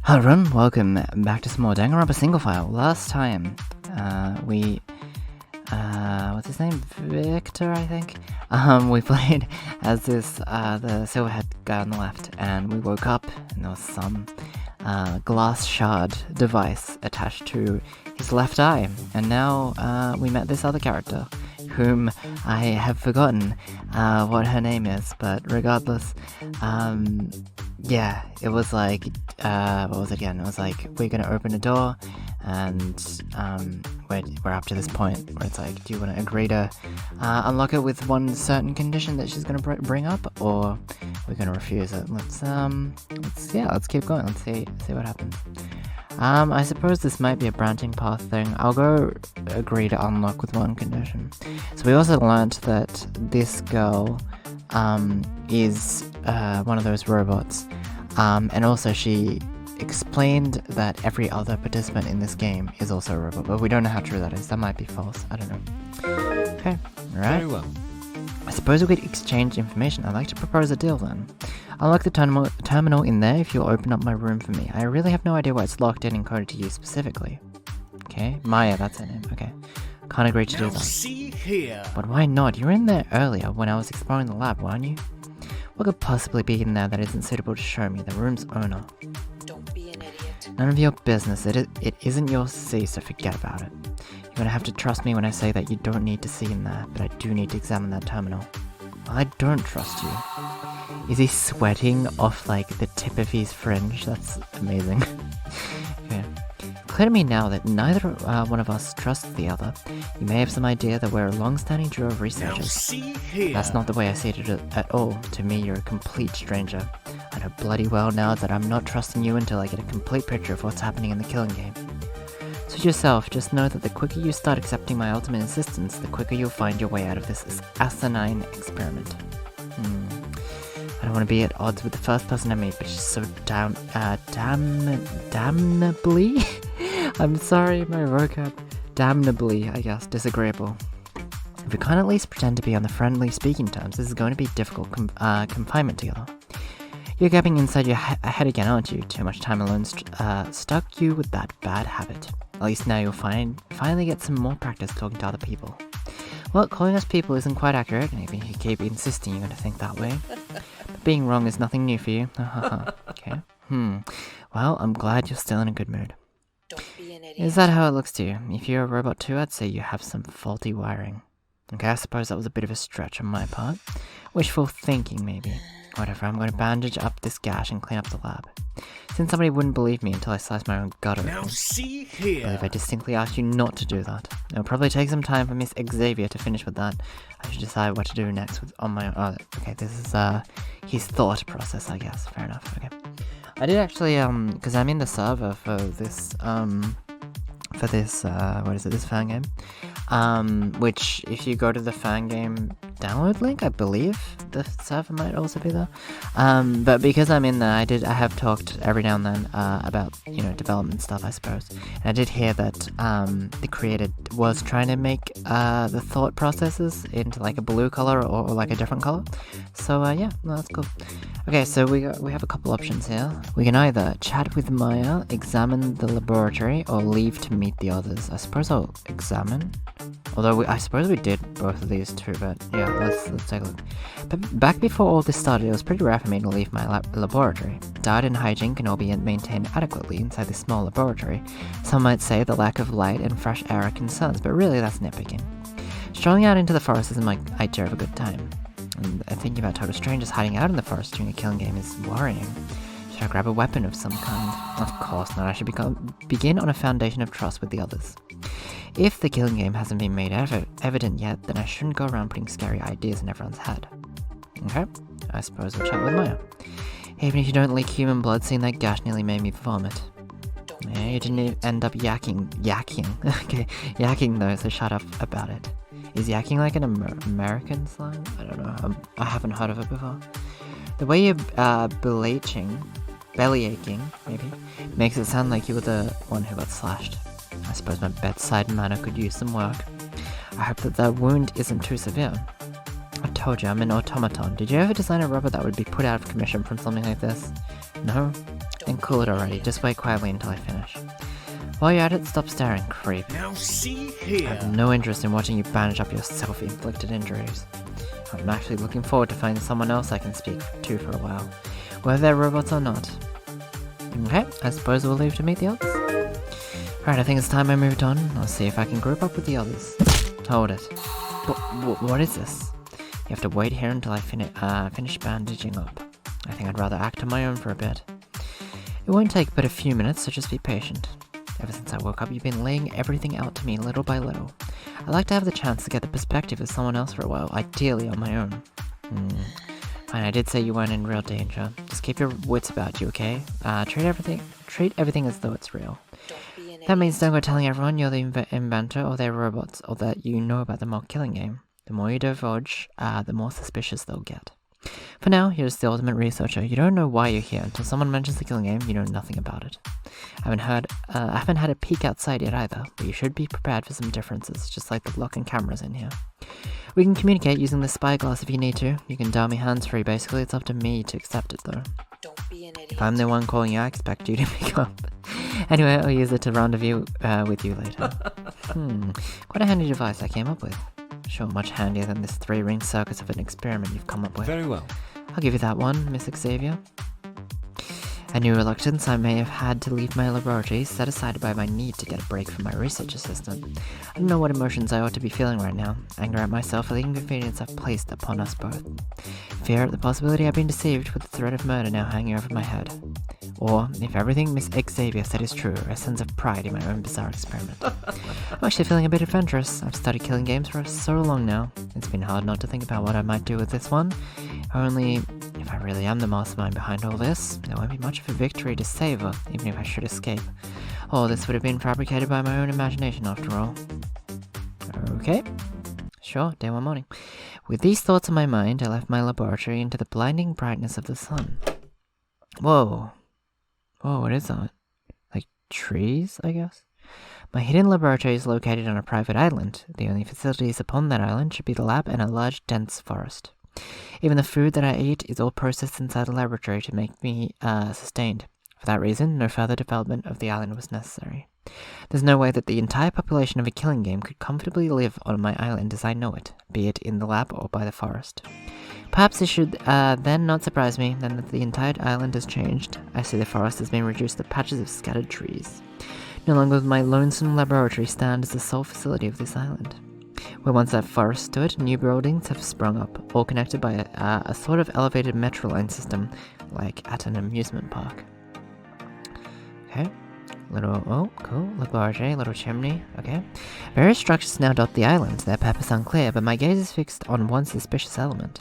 Hello everyone, welcome back to some more Danganronpa SingleFile. Last time, what's his name? Victor, I think? We played as this, the silverhead guy on the left, and we woke up, and there was some, glass shard device attached to his left eye. And now, we met this other character, whom I have forgotten, what her name is, but regardless, yeah, it was like, what was it again? It was like, we're gonna open a door, and we're up to this point where it's like, do you want to agree to unlock it with one certain condition that she's gonna bring up, or we're gonna refuse it? Let's keep going. Let's see what happens. I suppose this might be a branching path thing. I'll go agree to unlock with one condition. So we also learnt that this girl is one of those robots, and also she explained that every other participant in this game is also a robot, but we don't know how true that is. That might be false. I don't know. Okay, alright. Very well. I suppose we could exchange information. I'd like to propose a deal then. Unlock the terminal in there if you'll open up my room for me. I really have no idea why it's locked and encoded to you specifically. Okay, Maya, that's her name. Okay. Can't agree to do that. See here. But why not? You were in there earlier when I was exploring the lab, weren't you? What could possibly be in there that isn't suitable to show me, the room's owner? Don't be an idiot. None of your business. It isn't yours to see, so forget about it. You're gonna have to trust me when I say that you don't need to see in there, but I do need to examine that terminal. Well, I don't trust you. Is he sweating off, like, the tip of his fringe? That's amazing. Okay. Clear to me now that neither one of us trusts the other. You may have some idea that we're a long-standing duo of researchers. See here. That's not the way I see it at all. To me, you're a complete stranger. I know bloody well now that I'm not trusting you until I get a complete picture of what's happening in the killing game. Suit yourself, just know that the quicker you start accepting my ultimate insistence, the quicker you'll find your way out of this asinine experiment. I don't want to be at odds with the first person I meet, but she's so damnably? I'm sorry, my vocab. Damnably, I guess, disagreeable. If we can't at least pretend to be on the friendly speaking terms, this is going to be difficult confinement together. You're gabbing inside your head again, aren't you? Too much time alone stuck you with that bad habit. At least now you'll finally get some more practice talking to other people. Well, calling us people isn't quite accurate, and if you keep insisting you're going to think that way. But being wrong is nothing new for you. Okay. Well, I'm glad you're still in a good mood. Don't be an idiot. Is that how it looks to you? If you're a robot too, I'd say you have some faulty wiring. Okay, I suppose that was a bit of a stretch on my part. Wishful thinking, maybe. Whatever, I'm going to bandage up this gash and clean up the lab. Since somebody wouldn't believe me until I sliced my own gut open. Now see I here. believe I distinctly asked you not to do that. It'll probably take some time for Miss Xavier to finish with that. I should decide what to do next on my own. Oh, okay, this is his thought process, I guess. Fair enough, okay. I did actually, because I'm in the server for this, what is it, this Fangame? Which, if you go to the Fangame download link, I believe the server might also be there. But because I'm in there, I have talked every now and then, about, development stuff, I suppose. And I did hear that, the creator was trying to make, the thought processes into, like, a blue color or like a different color. So, yeah, no, that's cool. Okay, so we have a couple options here. We can either chat with Maya, examine the laboratory, or leave to meet the others. I suppose I'll examine. Although I suppose we did both of these too, but yeah, let's take a look. But back before all this started, it was pretty rare for me to leave my laboratory. Diet and hygiene can all be maintained adequately inside this small laboratory. Some might say the lack of light and fresh air are concerns, but really that's nitpicking. Strolling out into the forest isn't my idea of a good time. And thinking about total strangers hiding out in the forest during a killing game is worrying. Should I grab a weapon of some kind? Of course not. I should begin on a foundation of trust with the others. If the killing game hasn't been made evident yet, then I shouldn't go around putting scary ideas in everyone's head. Okay, I suppose I'll chat with Maya. Even if you don't leak human blood, seeing that gash nearly made me vomit. Yeah, you didn't end up yakking. Okay, yakking though, so shut up about it. Is yakking like an American slang? I don't know, I haven't heard of it before. The way you're belly aching, maybe, makes it sound like you were the one who got slashed. I suppose my bedside manner could use some work. I hope that the wound isn't too severe. I told you, I'm an automaton. Did you ever design a robot that would be put out of commission from something like this? No? And cool it already, just wait quietly until I finish. While you're at it, stop staring, creep. Now see I here. have no interest in watching you bandage up your self-inflicted injuries. I'm actually looking forward to finding someone else I can speak to for a while, whether they're robots or not. Okay, I suppose we'll leave to meet the others. Alright, I think it's time I moved on. I'll see if I can group up with the others. Hold it. What is this? You have to wait here until I finish bandaging up. I think I'd rather act on my own for a bit. It won't take but a few minutes, so just be patient. Ever since I woke up, you've been laying everything out to me little by little. I'd like to have the chance to get the perspective of someone else for a while, ideally on my own. Fine, I did say you weren't in real danger. Just keep your wits about you, okay? Treat everything as though it's real. Don't be an idiot. That means don't go telling everyone you're the inventor or they're robots, or that you know about the mock killing game. The more you divulge, the more suspicious they'll get. For now, here's the ultimate researcher. You don't know why you're here until someone mentions the killing game. You know nothing about it. I haven't had a peek outside yet either, but you should be prepared for some differences, just like the lock and cameras in here. We can communicate using the spyglass if you need to. You can dial me hands-free. Basically, it's up to me to accept it though. Don't be an idiot. If I'm the one calling you, I expect you to pick up. Anyway, I'll use it to rendezvous with you later. Quite a handy device I came up with. Sure, much handier than this 3-ring circus of an experiment you've come up with. Very well. I'll give you that one, Miss Xavier. A new reluctance I may have had to leave my laboratory, set aside by my need to get a break from my research assistant. I don't know what emotions I ought to be feeling right now. Anger at myself for the inconvenience I've placed upon us both. Fear at the possibility I've been deceived with the threat of murder now hanging over my head. Or, if everything Miss Xavier said is true, a sense of pride in my own bizarre experiment. I'm actually feeling a bit adventurous. I've studied killing games for so long now. It's been hard not to think about what I might do with this one. Only, if I really am the mastermind behind all this, there won't be much of a victory to savor, even if I should escape. All this would have been fabricated by my own imagination after all. Okay. Sure, day 1 morning. With these thoughts in my mind, I left my laboratory into the blinding brightness of the sun. Whoa. Whoa, what is that? Like trees, I guess? My hidden laboratory is located on a private island. The only facilities upon that island should be the lab and a large, dense forest. Even the food that I eat is all processed inside the laboratory to make me sustained. For that reason, no further development of the island was necessary. There's no way that the entire population of a killing game could comfortably live on my island as I know it, be it in the lab or by the forest. Perhaps it should then not surprise me then that the entire island has changed. I see the forest has been reduced to patches of scattered trees. No longer will my lonesome laboratory stand as the sole facility of this island. Where once that forest stood, new buildings have sprung up, all connected by a sort of elevated metro line system, like at an amusement park. Okay. Cool, laboratory, little chimney, okay. Various structures now dot the island, their purpose unclear, but my gaze is fixed on one suspicious element.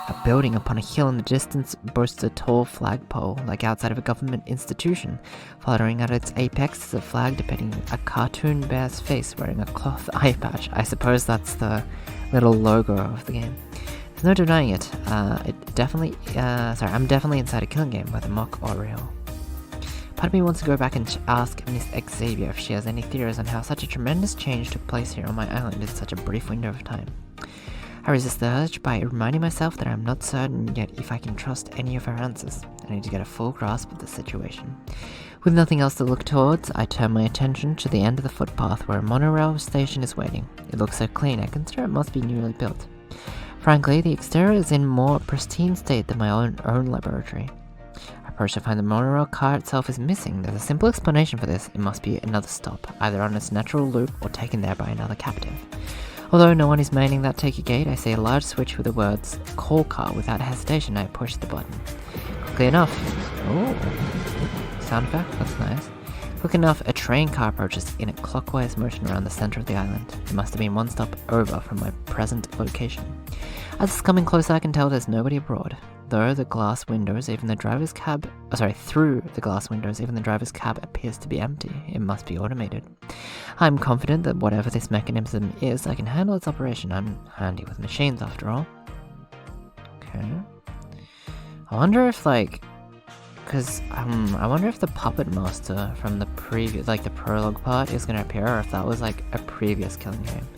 A building upon a hill in the distance boasts a tall flagpole, like outside of a government institution. Fluttering at its apex is a flag depicting a cartoon bear's face wearing a cloth eye patch. I suppose that's the little logo of the game. There's no denying it. I'm definitely inside a killing game, whether mock or real. Part of me wants to go back and ask Miss Xavier if she has any theories on how such a tremendous change took place here on my island in such a brief window of time. I resist the urge by reminding myself that I am not certain yet if I can trust any of her answers. I need to get a full grasp of the situation. With nothing else to look towards, I turn my attention to the end of the footpath where a monorail station is waiting. It looks so clean, I consider it must be newly built. Frankly, the exterior is in more pristine state than my own laboratory. I approach to find the monorail car itself is missing. There's a simple explanation for this. It must be another stop, either on its natural loop or taken there by another captive. Although no one is manning that ticket gate, I see a large switch with the words "call car." Without hesitation, I push the button. Quickly enough. Oh, sound effect? That's nice. Quick enough, a train car approaches in a clockwise motion around the center of the island. It must have been one stop over from my present location. As it's coming closer, I can tell there's nobody aboard. Through the glass windows, even the driver's cab appears to be empty. It must be automated. I'm confident that whatever this mechanism is, I can handle its operation. I'm handy with machines after all. Okay. I wonder if I wonder if the puppet master from the previous, the prologue part is gonna appear, or if that was a previous killing game.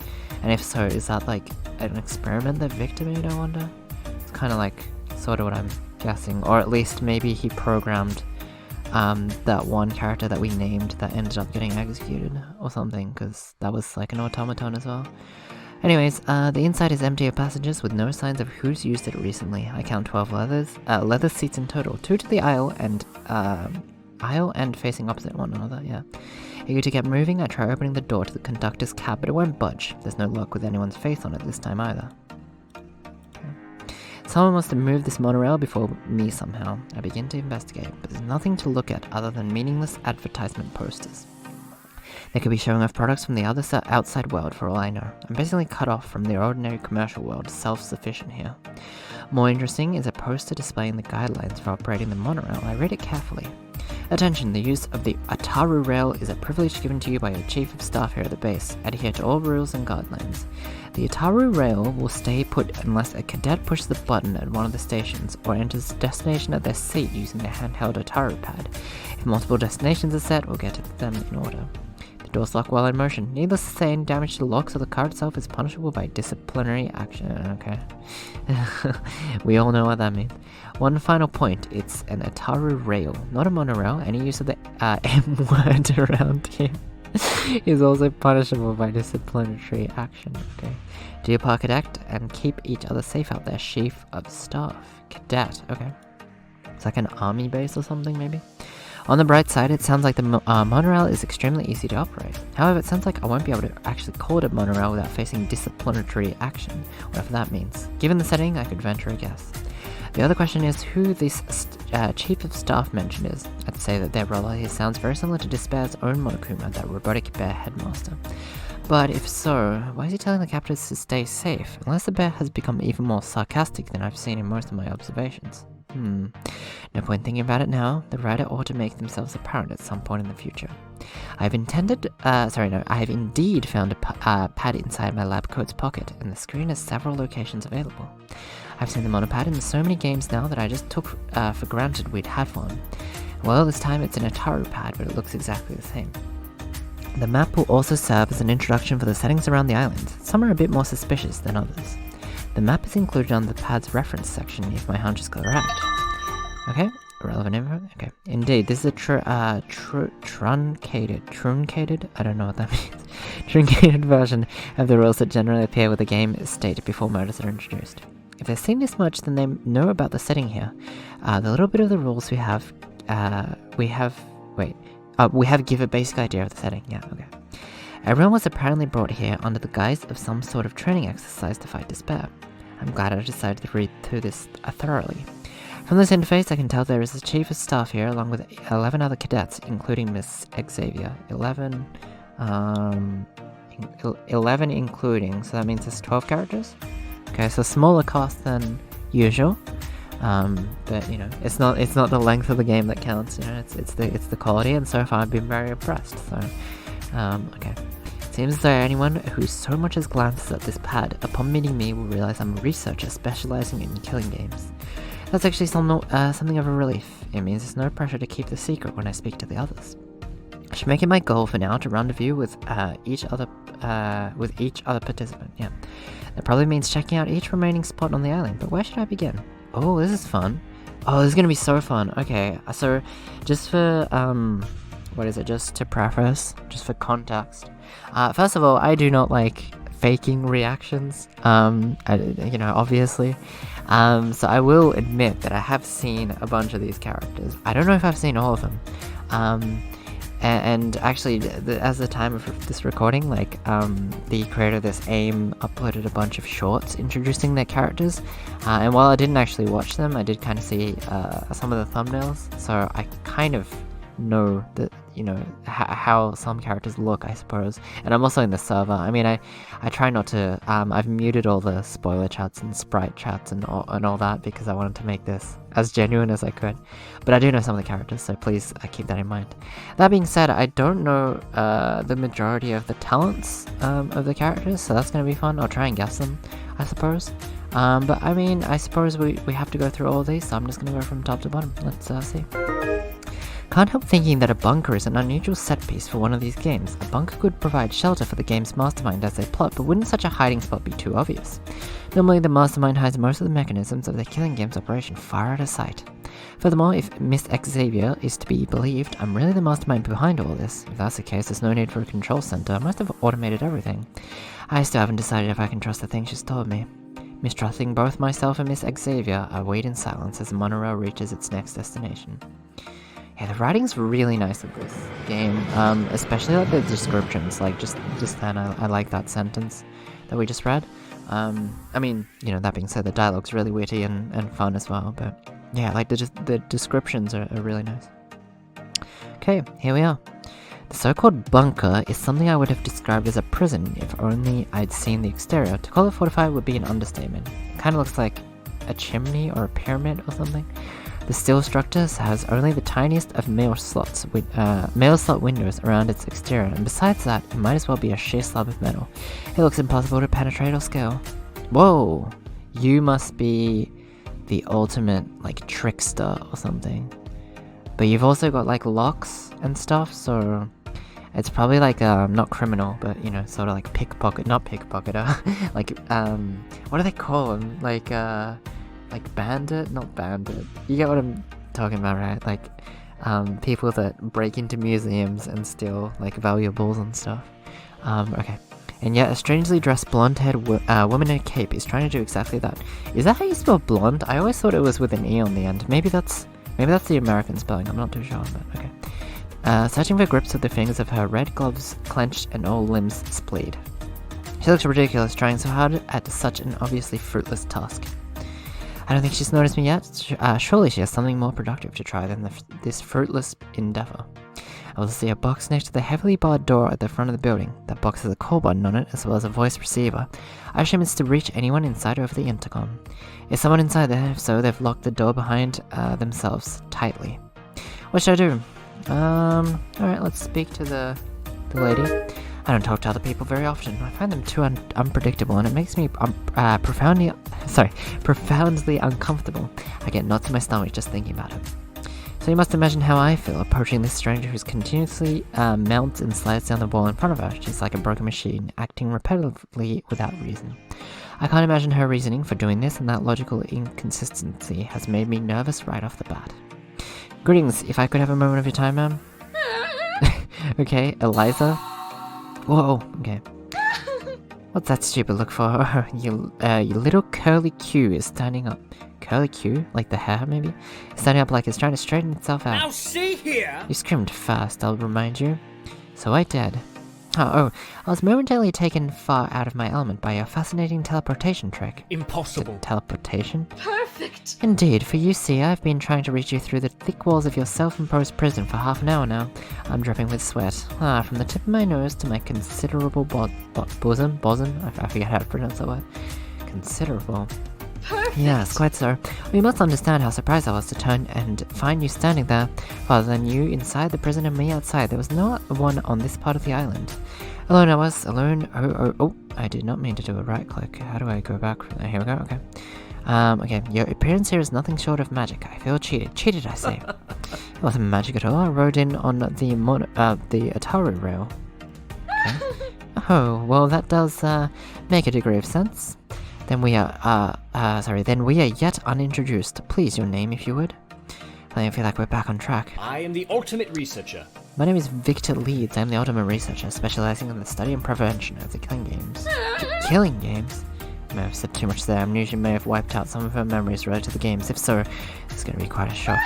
And if so, is that an experiment that Victor made, I wonder? It's kind of sort of what I'm guessing, or at least maybe he programmed that one character that we named that ended up getting executed or something, because that was like an automaton as well. Anyways, the inside is empty of passengers with no signs of who's used it recently. I count 12 leather seats in total, 2 to the aisle and facing opposite one another, yeah. Eager to get moving, I try opening the door to the conductor's cab, but it won't budge. There's no luck with anyone's face on it this time either. Someone must have moved this monorail before me somehow. I begin to investigate, but there's nothing to look at other than meaningless advertisement posters. They could be showing off products from the outside world for all I know. I'm basically cut off from the ordinary commercial world, self-sufficient here. More interesting is a poster displaying the guidelines for operating the monorail. I read it carefully. Attention, the use of the Ataru-Rail is a privilege given to you by your chief of staff here at the base. Adhere to all rules and guidelines. The Ataru-Rail will stay put unless a cadet pushes the button at one of the stations or enters destination at their seat using the handheld Ataru pad. If multiple destinations are set, we'll get to them in order. The doors lock while in motion. Needless to say, any damage to the locks or the car itself is punishable by disciplinary action. Okay. We all know what that means. One final point, it's an Ataru-Rail, not a monorail. Any use of the M word around here is also punishable by disciplinary action. Okay. Do your part, cadet, and keep each other safe out there, chief of staff. Cadet, okay. It's like an army base or something, maybe? On the bright side, it sounds like the monorail is extremely easy to operate. However, it sounds like I won't be able to actually call it a monorail without facing disciplinary action, whatever that means. Given the setting, I could venture a guess. The other question is who this chief of staff mentioned is. I'd say that their role here sounds very similar to Despair's own Monokuma, that robotic bear headmaster. But if so, why is he telling the captives to stay safe, unless the bear has become even more sarcastic than I've seen in most of my observations? No point thinking about it now. The writer ought to make themselves apparent at some point in the future. I have indeed found a pad inside my lab coat's pocket, and the screen has several locations available. I've seen the monopad in so many games now that I just took for granted we'd have one. Well, this time it's an Ataru pad, but it looks exactly the same. The map will also serve as an introduction for the settings around the islands. Some are a bit more suspicious than others. The map is included on the pad's reference section if my hunch is correct. Okay, relevant info. Okay, indeed, this is a truncated, I don't know what that means, truncated version of the rules that generally appear with the game state before modes are introduced. If they've seen this much, then they know about the setting here. The little bit of the rules we have give a basic idea of the setting. Yeah, okay. Everyone was apparently brought here under the guise of some sort of training exercise to fight despair. I'm glad I decided to read through this thoroughly. From this interface, I can tell there is a chief of staff here, along with 11 other cadets, including Miss Xavier. 11 including, so that means there's 12 characters? Okay, so smaller cast than usual. But you know, it's not the length of the game that counts. You know, it's the quality, and so far I've been very impressed. So, okay. Seems as though anyone who so much as glances at this pad upon meeting me will realize I'm a researcher specializing in killing games. That's actually something of a relief. It means there's no pressure to keep the secret when I speak to the others. I should make it my goal for now to rendezvous with each other participant. Yeah, that probably means checking out each remaining spot on the island. But where should I begin? Oh, this is fun. Oh, this is gonna be so fun. Okay, so just for just to preface, just for context. First of all, I do not like faking reactions. Obviously. So I will admit that I have seen a bunch of these characters. I don't know if I've seen all of them. And actually, as the time of this recording, the creator of this AIM uploaded a bunch of shorts introducing their characters. And while I didn't actually watch them, I did kind of see some of the thumbnails. So I kind of know that, how some characters look, I suppose. And I'm also in the server. I mean, I try not to, I've muted all the spoiler chats and sprite chats and all that because I wanted to make this as genuine as I could. But I do know some of the characters, so please keep that in mind. That being said, I don't know the majority of the talents of the characters, so that's going to be fun. I'll try and guess them, I suppose. But I mean, I suppose we have to go through all of these, so I'm just going to go from top to bottom. Let's see. Can't help thinking that a bunker is an unusual set piece for one of these games. A bunker could provide shelter for the game's mastermind as they plot, but wouldn't such a hiding spot be too obvious? Normally the mastermind hides most of the mechanisms of the killing game's operation far out of sight. Furthermore, if Miss Xavier is to be believed, I'm really the mastermind behind all this. If that's the case, there's no need for a control center. I must have automated everything. I still haven't decided if I can trust the things she's told me. Mistrusting both myself and Miss Xavier, I wait in silence as the monorail reaches its next destination. Yeah, the writing's really nice of this game, especially like the descriptions, like just then I like that sentence that we just read. I mean, you know, that being said, the dialogue's really witty and fun as well, but yeah, like the descriptions are really nice. Okay, here we are. The so-called bunker is something I would have described as a prison if only I'd seen the exterior. To call it fortified would be an understatement. It kind of looks like a chimney or a pyramid or something. The steel structure has only the tiniest of mail slot windows around its exterior, and besides that, it might as well be a sheer slab of metal. It looks impossible to penetrate or scale. Whoa! You must be the ultimate, like, trickster or something. But you've also got, like, locks and stuff, so it's probably like, not criminal, but, you know, sort of like not pickpocketer, like, what do they call them? Like bandit? Not bandit. You get what I'm talking about, right? Like, people that break into museums and steal, like, valuables and stuff. Okay. And yet, a strangely dressed blonde-haired woman in a cape is trying to do exactly that. Is that how you spell blonde? I always thought it was with an E on the end. Maybe that's the American spelling, I'm not too sure, but okay. Searching for grips with the fingers of her red gloves clenched and all limbs splayed. She looks ridiculous trying so hard at such an obviously fruitless task. I don't think she's noticed me yet. Surely she has something more productive to try than this fruitless endeavor. I will see a box next to the heavily barred door at the front of the building. That box has a call button on it, as well as a voice receiver. I assume it's to reach anyone inside over the intercom. Is someone inside there? If so, they've locked the door behind themselves tightly. What should I do? Alright, let's speak to the lady. I don't talk to other people very often. I find them too unpredictable, and it makes me profoundly uncomfortable. I get knots in my stomach just thinking about it. So you must imagine how I feel approaching this stranger who's continuously mounts and slides down the wall in front of her. She's like a broken machine, acting repetitively without reason. I can't imagine her reasoning for doing this, and that logical inconsistency has made me nervous right off the bat. Greetings, if I could have a moment of your time, ma'am? Okay, Eliza? Whoa, okay. What's that stupid look for? Your little curly Q is standing up. Curly Q? Like the hair, maybe? Standing up like it's trying to straighten itself out. Now see here! You screamed fast, I'll remind you. So I did. Oh, I was momentarily taken far out of my element by your fascinating teleportation trick. Impossible. Teleportation? Perfect! Indeed, for you see, I've been trying to reach you through the thick walls of your self-imposed prison for half an hour now. I'm dripping with sweat. From the tip of my nose to my considerable bosom? I forget how to pronounce that word. Considerable. Perfect! Yes, quite so. We must understand how surprised I was to turn and find you standing there, rather than you inside the prison and me outside. There was no one on this part of the island. Alone I was, alone. Oh, I did not mean to do a right click. How do I go back from there? Here we go, okay. Okay, your appearance here is nothing short of magic. I feel cheated. Cheated, I say. It wasn't magic at all. I rode in on the Ataru-Rail. Okay. Oh, well that does, make a degree of sense. Then we are yet unintroduced. Please, your name, if you would. I feel like we're back on track. I am the ultimate researcher. My name is Victor Leeds. I'm the ultimate researcher, specializing in the study and prevention of the killing games. The killing games? I may have said too much there. Amnesia may have wiped out some of her memories related to the games. If so, it's going to be quite a shock.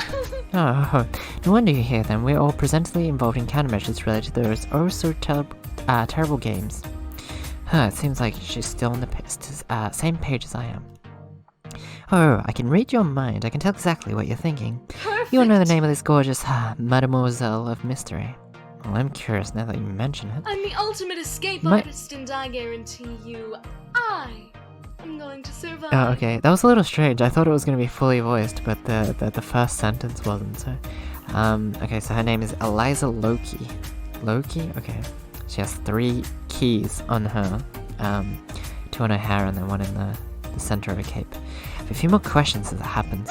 Oh, no wonder you're here then. We're all presently involved in countermeasures related to those terrible games. It seems like she's still on the same page as I am. Oh, I can read your mind. I can tell exactly what you're thinking. Perfect! You will know the name of this gorgeous Mademoiselle of Mystery. Well, I'm curious now that you mention it. I'm the ultimate escape artist, and I guarantee you, I am going to survive. Oh, okay. That was a little strange. I thought it was going to be fully voiced, but the first sentence wasn't, so... okay, so her name is Eliza Loki. Loki? Okay. She has 3 keys on her. 2 on her hair and then 1 in the center of her cape. I have a few more questions as it happens.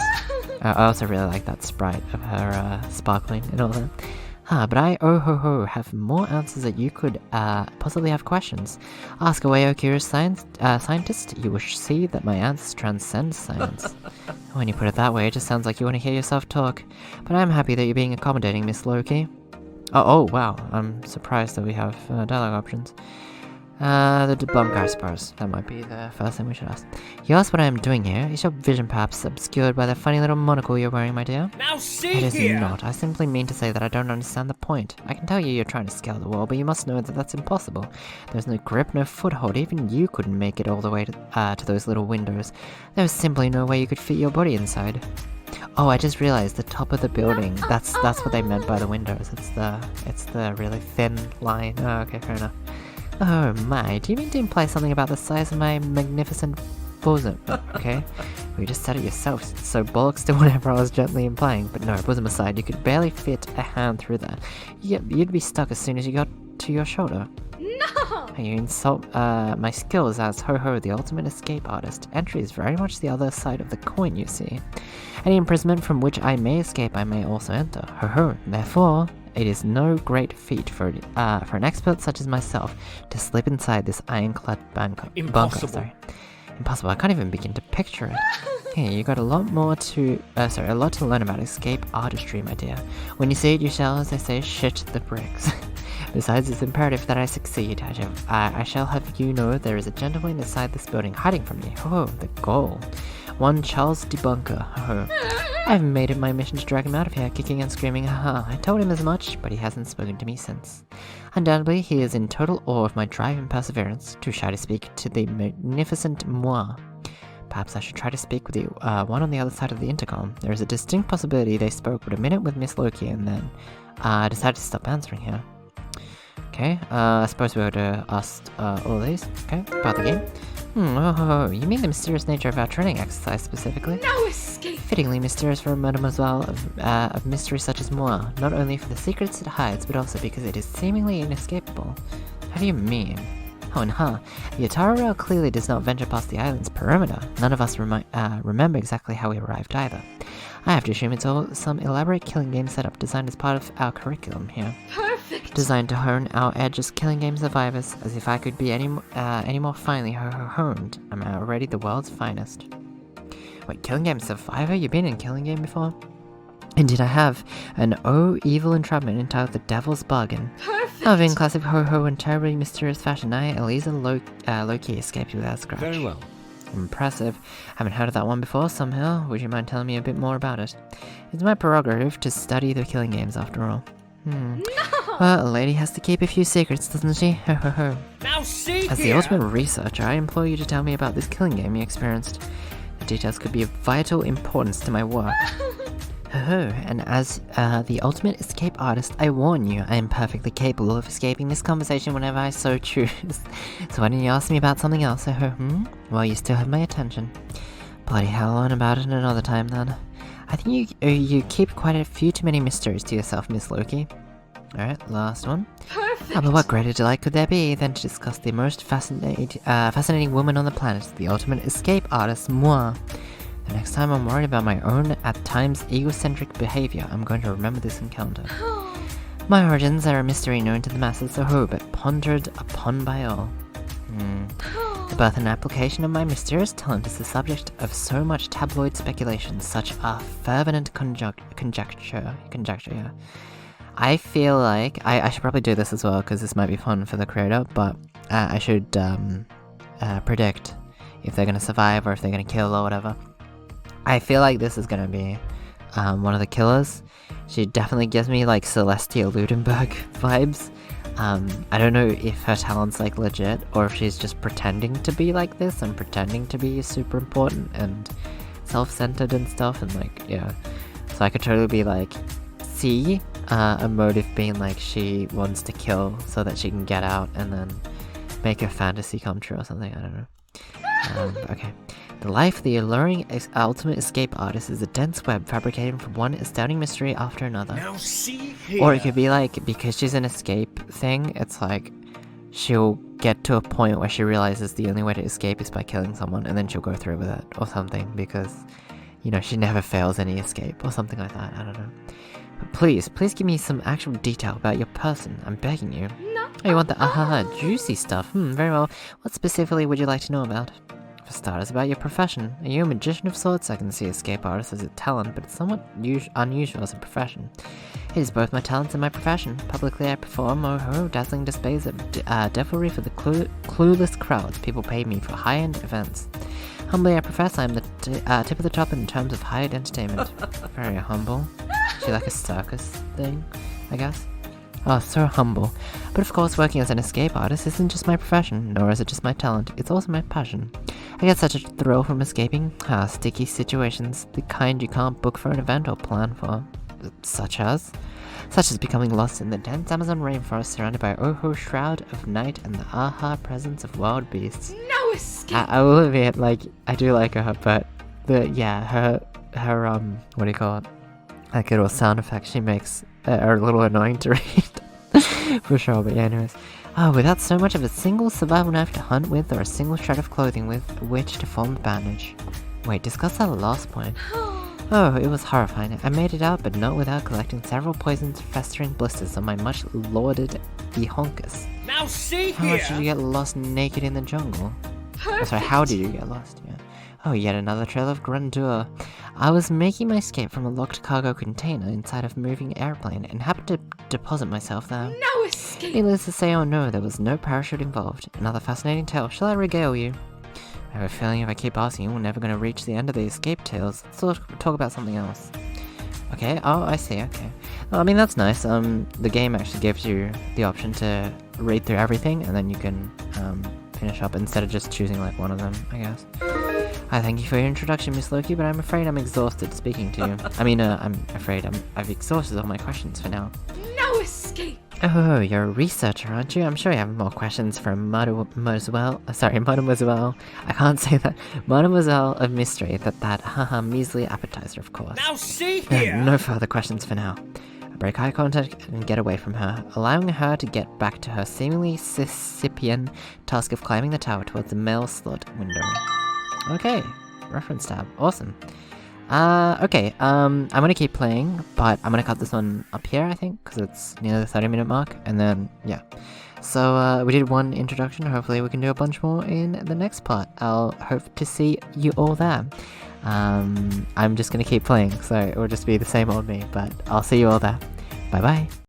I also really like that sprite of her sparkling and all that. But I, oh ho ho, have more answers that you could possibly have questions. Ask away, O curious scientist. You will see that my answers transcend science. When you put it that way, it just sounds like you want to hear yourself talk. But I'm happy that you're being accommodating, Miss Loki. Oh wow, I'm surprised that we have dialogue options. The debunker, I suppose. That might be the first thing we should ask. You asked what I am doing here. Is your vision perhaps obscured by the funny little monocle you're wearing, my dear? Now see It is here! not. I simply mean to say that I don't understand the point. I can tell you you're trying to scale the wall, but you must know that that's impossible. There's no grip, no foothold. Even you couldn't make it all the way to those little windows. There's simply no way you could fit your body inside. Oh, I just realized the top of the building. That's what they meant by the windows. It's the really thin line. Oh, okay, fair enough. Oh my, do you mean to imply something about the size of my magnificent bosom? Okay, you just said it yourself, so bollocks to whatever I was gently implying. But no, bosom aside, you could barely fit a hand through that. You'd be stuck as soon as you got to your shoulder. No! You insult my skills as Ho-Ho, the ultimate escape artist. Entry is very much the other side of the coin, you see. Any imprisonment from which I may escape, I may also enter. Ho-Ho, therefore, it is no great feat for an expert such as myself to slip inside this ironclad bunker. Impossible. Impossible. I can't even begin to picture it. Hey, you got a lot to learn about escape artistry, my dear. When you see it, you shall, as they say, shit the bricks. Besides, it's imperative that I succeed. I shall have you know there is a gentleman inside this building hiding from me. Oh, the goal. One Charles Debunker. Oh. I've made it my mission to drag him out of here, kicking and screaming. Haha, I told him as much, but he hasn't spoken to me since. Undoubtedly, he is in total awe of my drive and perseverance, too shy to speak to the magnificent moi. Perhaps I should try to speak with the one on the other side of the intercom. There is a distinct possibility they spoke but a minute with Miss Loki and then decided to stop answering her. Okay, I suppose we ought to ask all these. Okay, about the game. Oh, you mean the mysterious nature of our training exercise specifically? No escape! Fittingly mysterious for a mademoiselle of mystery such as moi, not only for the secrets it hides, but also because it is seemingly inescapable. How do you mean? Oh, and the Ataru-Rail clearly does not venture past the island's perimeter. None of us remember exactly how we arrived either. I have to assume it's all some elaborate killing game setup designed as part of our curriculum here. Perfect! Designed to hone our edge as killing game survivors, as if I could be any more finely honed. I'm already the world's finest. Wait, killing game survivor? You been in killing game before? Indeed I have. An evil entrapment entitled The Devil's Bargain. Perfect! Of in classic ho-ho and terribly mysterious fashion, I, Eliza Loki, escaped without scratch. Very well. Impressive. Haven't heard of that one before somehow. Would you mind telling me a bit more about it? It's my prerogative to study the killing games after all. No! Well, a lady has to keep a few secrets, doesn't she? Ho ho ho. Now see As the here! ultimate researcher, I implore you to tell me about this killing game you experienced. The details could be of vital importance to my work. And as the ultimate escape artist, I warn you, I am perfectly capable of escaping this conversation whenever I so choose. So why didn't you ask me about something else? Well, you still have my attention. Bloody hell, I'll learn about it another time then. I think you keep quite a few too many mysteries to yourself, Miss Loki. Alright, last one. Perfect! But what greater delight could there be than to discuss the most fascinating woman on the planet, the ultimate escape artist, moi. The next time I'm worried about my own, at times, egocentric behavior, I'm going to remember this encounter. My origins are a mystery known to the masses, but pondered upon by all. The birth and application of my mysterious talent is the subject of so much tabloid speculation, such a fervent conjecture. Yeah. I feel like I should probably do this as well because this might be fun for the creator, but I should predict if they're gonna survive or if they're gonna kill or whatever. I feel like this is gonna be one of the killers. She definitely gives me like Celestia Ludenberg vibes. I don't know if her talent's like legit or if she's just pretending to be like this and pretending to be super important and self-centered and stuff and like, yeah. So I could totally be like, see a motive being like she wants to kill so that she can get out and then make her fantasy come true or something, I don't know. Okay. The life of the alluring ultimate escape artist is a dense web fabricated from one astounding mystery after another. Now see here! Or it could be like, because she's an escape thing, it's like, she'll get to a point where she realizes the only way to escape is by killing someone, and then she'll go through with it, or something, because, you know, she never fails any escape, or something like that, I don't know. Please give me some actual detail about your person. I'm begging you. No. Oh, you want the juicy stuff? Very well. What specifically would you like to know about? For starters, about your profession. Are you a magician of sorts? I can see escape artist as a talent, but it's somewhat unusual as a profession. It is both my talent and my profession. Publicly I perform dazzling displays of devilry for the clueless crowds. People pay me for high-end events. Humbly I profess I am the tip of the top in terms of high-end entertainment. Very humble. Is she like a circus thing, I guess? Oh, so humble. But of course, working as an escape artist isn't just my profession, nor is it just my talent, it's also my passion. I get such a thrill from escaping. Sticky situations, the kind you can't book for an event or plan for. Such as becoming lost in the dense Amazon rainforest surrounded by shroud of night and the presence of wild beasts. No escape! I will admit, I do like her, but her what do you call it? Like little sound effects she makes are a little annoying to read. For sure, but yeah, anyways. Without so much of a single survival knife to hunt with or a single shred of clothing with which to form a bandage. Wait, discuss that last point. Oh, it was horrifying. I made it out, but not without collecting several poisons, festering blisters on my much lauded Behonkus. Now see How much did you get lost naked in the jungle? Oh, sorry, how did you get lost? Yeah. Oh, yet another trail of grandeur. I was making my escape from a locked cargo container inside of a moving airplane and happened to deposit myself there. No escape! Needless to say or no, there was no parachute involved. Another fascinating tale. Shall I regale you? I have a feeling if I keep asking, we're never going to reach the end of the escape tales. Let's talk about something else. Okay, I see, okay. Well, I mean, that's nice. The game actually gives you the option to read through everything, and then you can, finish up instead of just choosing, one of them, I guess. I thank you for your introduction, Miss Loki, but I'm afraid I'm exhausted speaking to you. I mean, I'm afraid I've exhausted all my questions for now. No escape! Oh, you're a researcher, aren't you? I'm sure you have more questions for Mademoiselle. I can't say that. Mademoiselle of Mystery. That measly appetizer, of course. Now see here! No further questions for now. I break eye contact and get away from her, allowing her to get back to her seemingly Sisyphean task of climbing the tower towards the mail slot window. Okay, reference tab. Awesome. Okay, I'm gonna keep playing, but I'm gonna cut this one up here, I think, because it's near the 30-minute mark, and then, yeah. So, we did one introduction, hopefully we can do a bunch more in the next part. I'll hope to see you all there. I'm just gonna keep playing, so it will just be the same old me, but I'll see you all there. Bye-bye.